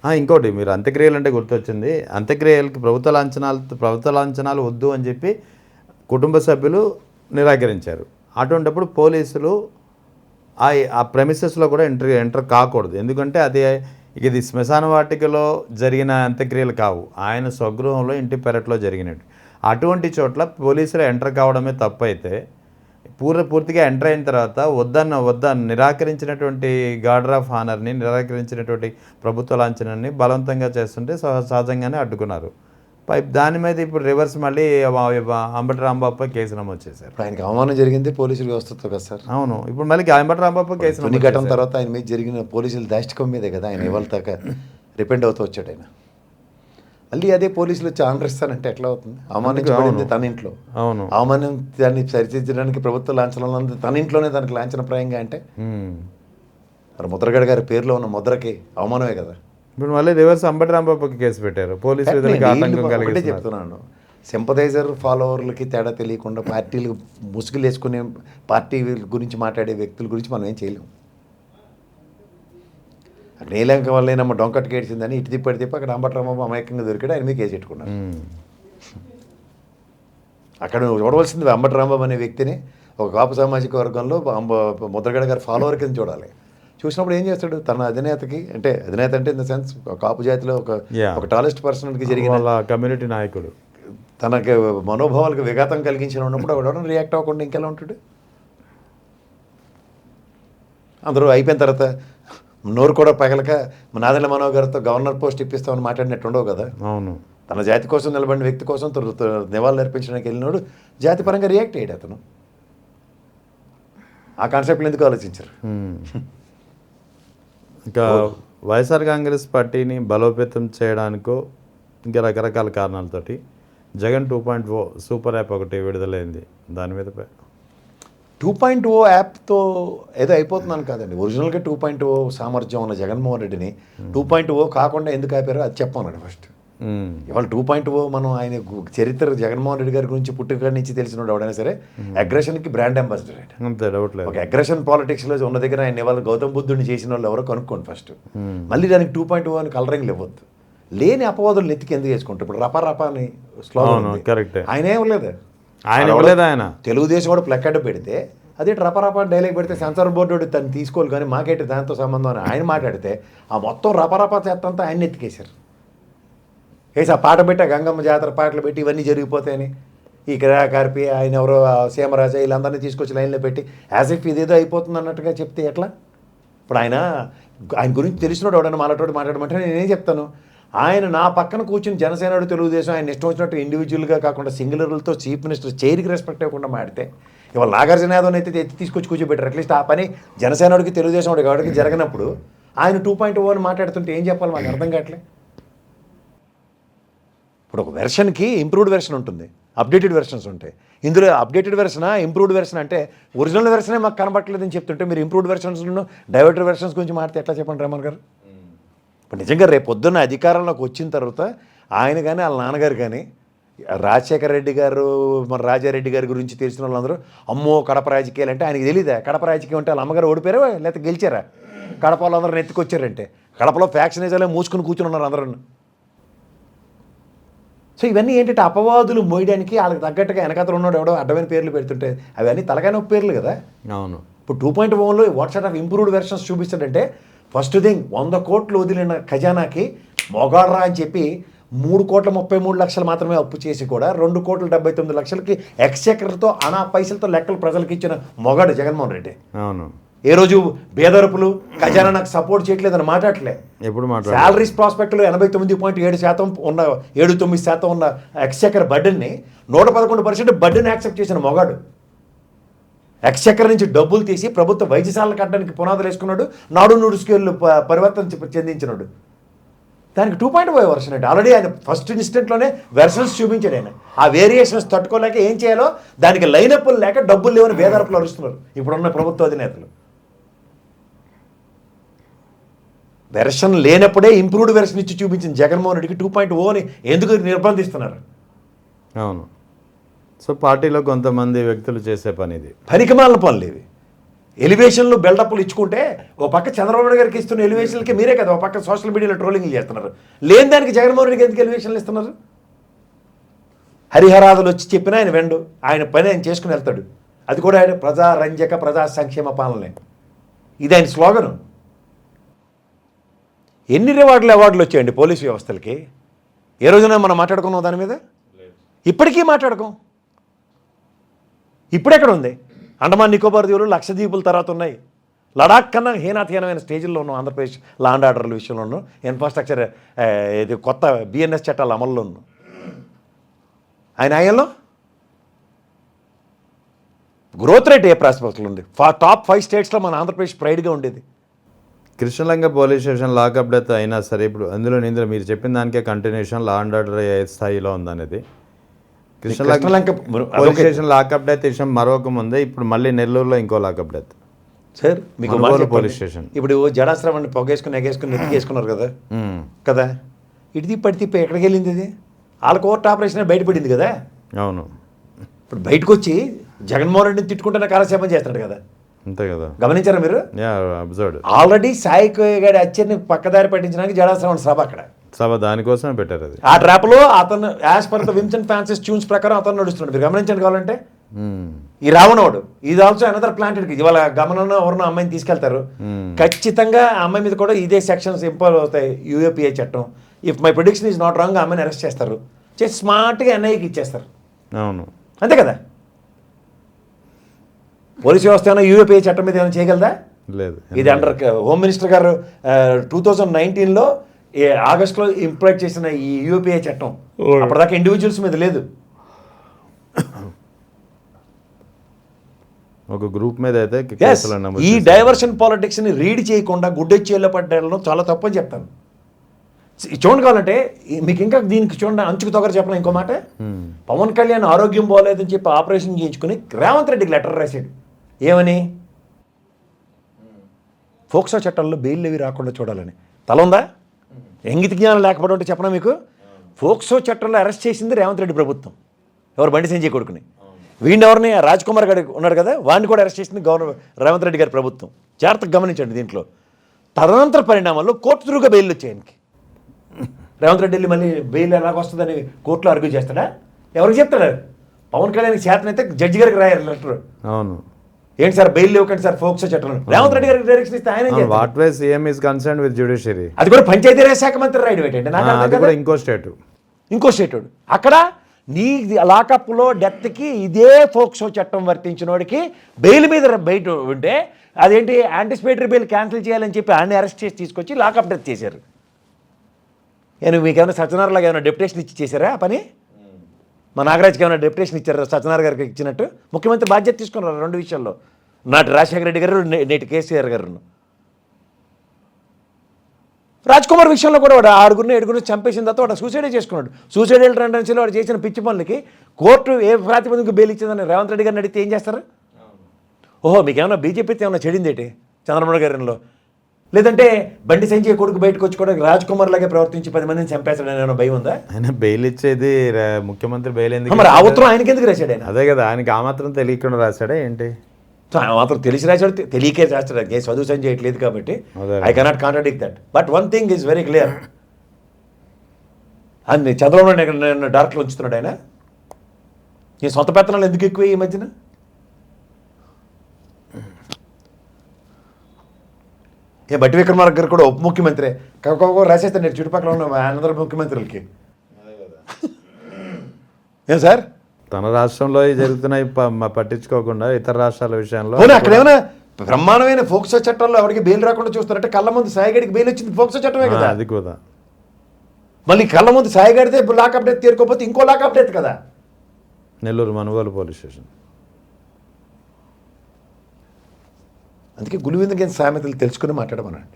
ఇంకోటి మీరు అంత్యక్రియలు అంటే గుర్తొచ్చింది. అంత్యక్రియలకి ప్రభుత్వ లాంఛనాలు వద్దు అని చెప్పి కుటుంబ సభ్యులు నిరాకరించారు. అటువంటిప్పుడు పోలీసులు ఆ ప్రెమిసెస్లో కూడా ఎంటర్ కాకూడదు. ఎందుకంటే ఇది శ్మశాన వాటికలో జరిగిన అంత్యక్రియలు కావు, ఆయన స్వగృహంలో ఇంటి పెరట్లో జరిగినట్టు. అటువంటి చోట్ల పోలీసులు ఎంటర్ కావడమే తప్పు అయితే పూర్తిగా ఎంటర్ అయిన తర్వాత వద్దన్న నిరాకరించినటువంటి గార్డర్ ఆఫ్ హానర్ని, నిరాకరించినటువంటి ప్రభుత్వ లాంఛనాన్ని బలవంతంగా చేస్తుంటే సహజంగానే అడ్డుకున్నారు. దాని మీద ఇప్పుడు రివర్స్ మళ్ళీ అంబటి రాంబాబుపై కేసు నమోదు చేశారు. ఆయనకి అవమానం జరిగింది పోలీసుల వ్యవస్థతో కదా సార్. అవును, ఇప్పుడు మళ్ళీ అంబటి రాంబాబుపై కేసు నమోదు ఘటన తర్వాత ఆయన మీద జరిగిన పోలీసుల దాష్టికం మీదే కదా ఆయన ఇవాళ దాకా రిపెండ్ అవుతూ వచ్చాడు. ఆయన మళ్ళీ అదే పోలీసులు వచ్చి ఆనరిస్తానంటే ఎట్లా అవుతుంది? అవమానించబడింది తన ఇంట్లో. అవును, అవమానం దాన్ని సరిదిద్దడానికి ప్రభుత్వ లాంఛనాలు తన ఇంట్లోనే దానికి లాంఛనప్రాయంగా అంటే మరి ముద్రగడ గారి పేరులో ఉన్న ముద్రకి అవమానమే కదా. ఇప్పుడు మళ్ళీ రివర్స్ అంబటి రాంబాబుకి కేసు పెట్టారు. పోలీసులు ఒకటే చెప్తున్నాను, సింపథైజర్ ఫాలోవర్లకి తేడా తెలియకుండా పార్టీలు ముసుగులు వేసుకునే పార్టీ గురించి మాట్లాడే వ్యక్తుల గురించి మనం ఏం చేయలేము. అక్కడ నీలంక వల్ల నమ్మ డొంకట్టు కేడిచిందని ఇటు తిప్పటి అక్కడ అంబటి రాంబాబు అమాయకంగా దొరికాడు, ఆయన మీద కేసు పెట్టుకున్నారు. అక్కడ చూడవలసింది అంబటి రాంబాబు అనే వ్యక్తిని ఒక కాపు సామాజిక వర్గంలో ముద్రగడ గారి ఫాలోవర్ కింద చూడాలి. చూసినప్పుడు ఏం చేస్తాడు? తన అధినేతకి అంటే అధినేత అంటే ఇన్ ద సెన్స్ కాపు జాతిలో ఒక టాలెస్ట్ పర్సన్కి జరిగిన కమ్యూనిటీ నాయకుడు తనకి మనోభావాలకు విఘాతం కలిగించిన ఉన్నప్పుడు ఎవడో రియాక్ట్ అవ్వకుండా ఇంకెలా ఉంటాడు? అందరూ అయిపోయిన తర్వాత నోరు కూడా పగలక నాదెండ్ల మనోహర్ గారితో గవర్నర్ పోస్ట్ ఇప్పిస్తామని మాట్లాడినట్టు ఉండవు కదా. అవును, తన జాతి కోసం నిలబడిన వ్యక్తి కోసం నివాళులు అర్పించడానికి వెళ్ళినోడు జాతిపరంగా రియాక్ట్ అయ్యాడు. అతను ఆ కాన్సెప్ట్లు ఎందుకు ఆలోచించారు? ఇంకా వైఎస్ఆర్ కాంగ్రెస్ పార్టీని బలోపేతం చేయడానికో ఇంకా రకరకాల కారణాలతోటి జగన్ 2.0 సూపర్ యాప్ ఒకటి విడుదలైంది. దాని మీద 2.0 యాప్తో ఏదో అయిపోతుందని కాదండి. ఒరిజినల్గా 2.0 సామర్థ్యం ఉన్న జగన్మోహన్ రెడ్డిని 2.0 కాకుండా ఎందుకు ఆపారో అది చెప్పమన్నాడు ఫస్ట్. ఇవాళ 2.0 మనం ఆయన చరిత్ర జగన్మోహన్ రెడ్డి గారి గురించి పుట్టుక నుంచి తెలిసినోడు ఎవడైనా సరే అగ్రెషన్కి బ్రాండ్ అంబాసిడర్ అంతే, డౌట్ లేదు. ఒక అగ్రెషన్ పాలిటిక్స్లో ఉన్న దగ్గర ఆయన ఇవాళ గౌతమ్ బుద్ధుడిని చేసిన వాళ్ళు ఎవరో కనుక్కోండి ఫస్ట్. మళ్ళీ దానికి 2.0 అని కలరింగ్ ఇవ్వద్దు. లేని అపవాదులు నెత్తికి ఎందుకు వేసుకుంటారు? ఇప్పుడు రపా అని స్లోగన్ కరెక్ట్, ఆయన ఏం లేదు. ఆయన తెలుగుదేశం కూడా ప్లెక్కడ్ పెడితే అదే రపా డైలాగ్ పెడితే సెన్సార్ బోర్డు తను తీసుకోవాలి కానీ మాకేంటి దాంతో సంబంధం అని ఆయన మాట్లాడితే ఆ మొత్తం రపా చేత్తంతా ఆయన ఎత్తికేశారు. వేసి ఆ పాట పెట్టి గంగమ్మ జాతర పాటలు పెట్టి ఇవన్నీ జరిగిపోతాయని ఈ కార్పి ఆయన ఎవరో సీమరాజ వీళ్ళందరినీ తీసుకొచ్చి లైన్లో పెట్టి యాజ్ ఇఫ్ ఇదేదో అయిపోతుంది అన్నట్టుగా చెప్తే ఎట్లా? ఇప్పుడు ఆయన గురించి తెలిసినోడు ఎవడన్నా మాట్లాడోడు మాట్లాడమంటే నేనేం చెప్తాను, ఆయన నా పక్కన కూర్చుని జనసేనడు తెలుగుదేశం ఆయన ఇష్టం వచ్చినట్టు ఇండివిజువల్గా కాకుండా సింగులర్లతో చీఫ్ మినిస్టర్ చైర్కి రెస్పెక్ట్ ఇవ్వకుండా మాడితే ఇవాళ నాగార్జున యాదవ్ అయితే ఎత్తి తీసుకొచ్చి కూర్చోబెట్టారు. అట్లీస్ట్ ఆ పని జనసేనడికి తెలుగుదేశం వాడికి ఎవరికి జరగనప్పుడు ఆయన 2.0 అని మాట్లాడుతుంటే ఏం చెప్పాలి మాకు అర్థం కావట్లే. ఇప్పుడు ఒక వెర్షన్కి ఇంప్రూవ్డ్ వెర్షన్ ఉంటుంది, అప్డేటెడ్ వెర్షన్స్ ఉంటాయి. ఇందులో అప్డేటెడ్ వెర్షనా ఇంప్రూవ్డ్ వెర్షన్ అంటే ఒరిజినల్ వెర్షనే మాకు కనబట్టలేదని చెప్తుంటే మీరు ఇంప్రూవ్డ్ వెర్షన్స్ను డైవర్టెడ్ వెర్షన్స్ గురించి మాట్లాడితే ఎట్లా చెప్పండి రేమన్ గారు? ఇప్పుడు నిజంగా రేపు పొద్దున్న అధికారంలోకి వచ్చిన తర్వాత ఆయన కానీ వాళ్ళ నాన్నగారు కానీ రాజశేఖర రెడ్డి గారు మన రాజారెడ్డి గారి గురించి తెలిసిన వాళ్ళందరూ అమ్మో కడప రాజకీయాలు అంటే ఆయనకి తెలియదా? కడప రాజకీయం అంటే వాళ్ళ అమ్మగారు ఓడిపోయారా లేకపోతే గెలిచారా? కడప వాళ్ళందరూ ఎత్తుకొచ్చారంటే కడపలో ఫ్యాక్షనిజాలే మూసుకుని కూర్చుని ఉన్నారు అందరూ. సో ఇవన్నీ ఏంటంటే అపవాదులు మోయడానికి వాళ్ళకి తగ్గట్టుగా వెనకాతలు ఉన్నాడు ఎవడో అడ్డమైన పేర్లు పెడుతుంటే అవన్నీ తలకాయ పేర్లు కదా. అవును, ఇప్పుడు 2.0లో వాట్సాప్ ఆఫ్ ఇంప్రూవ్డ్ వెర్షన్స్ చూపిస్తాడంటే ఫస్ట్ థింగ్ 100 కోట్లు వదిలిన ఖజానాకి మొగాడ్రా అని చెప్పి 3,33,00,000 మాత్రమే అప్పు చేసి కూడా 2,79,00,000కి ఎక్స్చెక్కర్తో అనా పైసలతో లెక్కలు ప్రజలకు ఇచ్చిన మొగాడు జగన్మోహన్ రెడ్డి. అవును, ఏ రోజు బేదరుపులు ఖజానా నాకు సపోర్ట్ చేయట్లేదని మాట్లాడలే. ఎప్పుడు శాలరీస్ ప్రాస్పెక్ట్లో 89.7% ఉన్న 7-9% ఉన్న ఎక్స్చెక్కర్ బడ్డెన్ని 111% బడ్డెని యాక్సెప్ట్ చేసిన మొగాడు. ఎక్స్చెక్కర్ నుంచి డబ్బులు తీసి ప్రభుత్వ వైద్యశాలను కట్టడానికి పునాదులు వేసుకున్నాడు, నాడు నూడు స్కేల్ పరివర్తన చెందించినాడు. దానికి 2.0 వెర్షన్ అంటే ఆల్రెడీ ఆయన ఫస్ట్ ఇన్స్టెంట్లోనే వెర్షన్స్ చూపించాడు. ఆయన ఆ వేరియేషన్స్ తట్టుకోలేక ఏం చేయాలో దానికి లైనప్పులు లేక డబ్బులు లేవని బేదారపులు అరుస్తున్నారు ఇప్పుడున్న ప్రభుత్వ అధినేతలు. వెర్షన్ లేనప్పుడే ఇంప్రూవ్డ్ వెర్షన్ ఇచ్చి చూపించిన జగన్మోహన్ రెడ్డికి 2.0ని ఎందుకు నిర్బంధిస్తున్నారు? అవును, సో పార్టీలో కొంతమంది వ్యక్తులు చేసే పని ఇది పనికిమాలిన పనులు ఇవి. ఎలివేషన్లు బిల్డప్లు ఇచ్చుకుంటే ఓ పక్క చంద్రబాబు నాయుడు గారికి ఇస్తున్న ఎలివేషన్లకి మీరే కదా ఓ పక్క సోషల్ మీడియాలో ట్రోలింగ్ చేస్తున్నారు. లేని దానికి జగన్మోహన్ రెడ్డికి ఎందుకు ఎలివేషన్లు ఇస్తున్నారు? హరిహరాదులు వచ్చి చెప్పినా ఆయన వెండు, ఆయన పని ఆయన చేసుకుని వెళ్తాడు. అది కూడా ఆయన ప్రజారంజక ప్రజా సంక్షేమ పాలనే, ఇది ఆయన స్లోగను. ఎన్ని అవార్డులు వచ్చాయండి పోలీసు వ్యవస్థలకి? ఏ రోజున మనం మాట్లాడుకున్నాం దాని మీద? ఇప్పటికీ మాట్లాడుకోం. ఇప్పుడెక్కడ ఉంది? అండమాన్ నికోబార్ దీవులు లక్షద్వీపుల తర్వాత ఉన్నాయి. లడాక్ కన్నా హీనాతీనమైన స్టేజ్లో ఉన్నాం ఆంధ్రప్రదేశ్ లా అండ్ ఆర్డర్ల విషయంలోనూ, ఇన్ఫ్రాస్ట్రక్చర్ ఇది కొత్త బిఎన్ఎస్ చట్టాల అమల్లో ఉన్నాం. ఆయన ఆయనలో గ్రోత్ రేట్ ఏ ప్రాస్పెక్ట్లో ఉంది? టాప్ 5 స్టేట్స్లో మన ఆంధ్రప్రదేశ్ ప్రైడ్గా ఉండేది. Krishnalanka police station lockup death అయినా సరే ఇప్పుడు ఇందులో మీరు చెప్పిన దానికే కంటిన్యూషన్ లా అండ్ ఆర్డర్ ఏ స్థాయిలో ఉందనేది. Krishnalanka police station lockup death విషయం మరొక ముందే ఇప్పుడు మళ్ళీ నెల్లూరులో ఇంకో లాకప్ డెత్ సార్. మీకు పోలీస్ స్టేషన్ ఇప్పుడు జడాశ్రమాన్ని పొగేసుకుని ఎగేసుకుని నెత్తికేసుకున్నారు కదా కదా, ఇటు తిప్పి ఎక్కడికి వెళ్ళింది? ఇది వాళ్ళ కోర్టు ఆపరేషన్ బయటపడింది కదా. అవును, ఇప్పుడు బయటకు వచ్చి జగన్మోహన్ రెడ్డిని తిట్టుకుంటేనే కాలక్షేపం చేస్తున్నాడు కదా. అంతే కదా, గమనించారా మీరు? ఆల్రెడీ సాయి గారి హత్యని పక్కదారి పట్టించడానికి జడాశ్రవణ సభ అక్కడ సభ దానికోసమే పెట్టారు. అది ఆ ట్రాప్లో అతను as per the Vincent Francis tunes ప్రకారం అతను నడుస్తున్నాడు. మీరు గమనించండి కావాలంటే. ఈ రావణోడు ఇది ఆల్సో అనదర్ ప్లాంటెడ్. ఇవాళ గమనంలో ఎవరినో అమ్మాయిని తీసుకెళ్తారు, ఖచ్చితంగా ఆ అమ్మాయి మీద కూడా ఇదే సెక్షన్స్ ఇంపోజ్ అవుతాయి, యూఏపీఏ చట్టం. If my prediction is not wrong, అమ్మాయిని అరెస్ట్ చేస్తారు, చేసి స్మార్ట్గా ఎన్ఐకి ఇచ్చేస్తారు. అవును, అంతే కదా. పోలీసు వ్యవస్థ ఏమైనా యూఏపీఏ చట్టం మీద ఏమైనా చేయగలదా? లేదు. ఇది అండర్ హోమ్ మినిస్టర్ గారు 2019లో ఆగస్టులో ఇంప్లిమెంట్ చేసిన ఈ యూపీఐ చట్టం అప్పటిదాకా ఇండివిజువల్స్ మీద లేదు. ఒక గ్రూప్ మీద అయితే ఈ డైవర్షన్ పాలిటిక్స్ని రీడ్ చేయకుండా గుడ్డెచ్చేళ్ళ పడ్డడం చాలా తప్పని చెప్తాను. చూడండి కావాలంటే మీకు ఇంకా దీనికి చూడండి అంచుకు తొగరు చెప్పడం ఇంకో మాట. పవన్ కళ్యాణ్ ఆరోగ్యం బాగోలేదని చెప్పి ఆపరేషన్ చేయించుకుని రేవంత్ రెడ్డికి లెటర్ రాశాడు. ఏమని? ఫోక్సో చట్టంలో బెయిల్ అవి రాకుండా చూడాలని. తల ఉందా? ఇంగిత జ్ఞానం లేకపోవడం అంటే చెప్పనా మీకు? ఫోక్సో చట్టంలో అరెస్ట్ చేసింది రేవంత్ రెడ్డి ప్రభుత్వం. ఎవరు? బండి సంజయ్ కొడుకుని. వీడిని రాజ్ కుమార్ గారు ఉన్నాడు కదా, వాడిని కూడా అరెస్ట్ చేసింది రేవంత్ రెడ్డి గారి ప్రభుత్వం. జాగ్రత్తగా గమనించండి. దీంట్లో తదనంతర పరిణామాల్లో కోర్టు త్రూగా బెయిల్ వచ్చాయి ఆయనకి. రేవంత్ రెడ్డి వెళ్ళి మళ్ళీ బెయిల్ ఎలాగ వస్తుందని కోర్టులో ఆర్గ్యూ చేస్తాడా? ఎవరికి చెప్తాడు? పవన్ కళ్యాణ్ చేతనైతే జడ్జి గారికి రాయారు లెటర్. అవును, ఏంటి సార్ బెయిల్ ఇవ్వకండి సార్ ఫోక్సో చట్టం. రేవంత్ రెడ్డి గారికి డైరెక్షన్ ఇస్తే ఆయన what way CM is concerned with judiciary. అది కూడా పంచాయతీరాజ్ శాఖ మంత్రి రాయడం ఏంటంటే అది కూడా ఇంకో స్టేట్ అక్కడ నీ లాకప్లో డెత్కి ఇదే ఫోక్సో చట్టం వర్తించిన వాడికి బెయిల్ మీద బయట ఉంటే అదేంటి యాంటిసిపేటరీ బెయిల్ క్యాన్సిల్ చేయాలని చెప్పి ఆయన అరెస్ట్ చేసి తీసుకొచ్చి లాకప్ డెత్ చేశారు. నేను మీకేమైనా సత్యనారాయణలాగా ఏమైనా డెప్యుటేషన్ ఇచ్చి చేశారా ఆ పని? మా నాగరాజ్కి ఏమైనా డెప్యుటేషన్ ఇచ్చారు సత్యనారాయణ గారికి ఇచ్చినట్టు? ముఖ్యమంత్రి బాధ్యత తీసుకున్నారు 2 విషయాల్లో, నాటి రాజశేఖర రెడ్డి గారు, నేటి కేసీఆర్ గారు. రాజ్ కుమార్ విషయంలో కూడా వాడు 6-7 చంపేసిన తర్వాత వాడు సూసైడే చేసుకున్నాడు. సూసైడల్ టెండెన్సీలో వాడు చేసిన పిచ్చి పనులకి కోర్టు ఏ ప్రాతిపదికకు బెయిల్ ఇచ్చిందని రేవంత్ రెడ్డి గారిని అడిగితే ఏం చేస్తారు? ఓహో మీకేమైనా బీజేపీతో ఏమైనా చెడిందేటి చంద్రబాబు గారిలో? లేదంటే బండి సంజయ్ కొడుకు బయటకు వచ్చి కూడా రాజ్ కుమార్ లాగే ప్రవర్తించి 10 మందిని చంపేస్తాడని ఏమైనా భయం ఉందా? ఆయన బెయిల్ ఇచ్చేది ముఖ్యమంత్రి బెయిల్ ఎందుకు? మరి ఆ ఉత్తరం ఆయనకి ఎందుకు రాశాడు? ఆయన అదే కదా, ఆయనకి ఆ మాత్రం తెలియకుండా రాశాడా ఏంటి? ఆ మాత్రం తెలిసి రాశాడు, తెలియకే రాస్తాడు. ఏ చదువు సంజయ్ చేయట్లేదు కాబట్టి I cannot contradict that. But one thing is very clear, అన్ని చంద్రబాబు నాయుడు డార్క్లో ఉంచుతున్నాడు ఆయన. ఈ సొంత పెత్తనాలు ఎందుకు ఎక్కువ ఈ మధ్యన? బట్టి విక్రమార్క గారు కూడా ఉప ముఖ్యమంత్రి రాసేస్తాను నేను చుట్టుపక్కల ఉన్న అందరు ముఖ్యమంత్రులకి. ఏం సార్ తన రాష్ట్రంలో జరుగుతున్నాయి పట్టించుకోకుండా ఇతర రాష్ట్రాల విషయంలో అక్కడ ఏమైనా బ్రహ్మాండమైన ఫోక్సో చట్టంలో ఎవరికి బెయిల్ రాకుండా చూస్తారంటే కళ్ళ ముందు సాయిగడికి బెయిల్ వచ్చింది ఫోక్సో చట్టమే కదా. అది కూడా మళ్ళీ కళ్ళ ముందు సాయిగడితే లాకప్ డెత్ తీరుకోకపోతే ఇంకో లాకప్ డెత్ కదా. Nellore Manugolu police station. అందుకే గులివిందకి సామెతలు తెలుసుకుని మాట్లాడమనండి.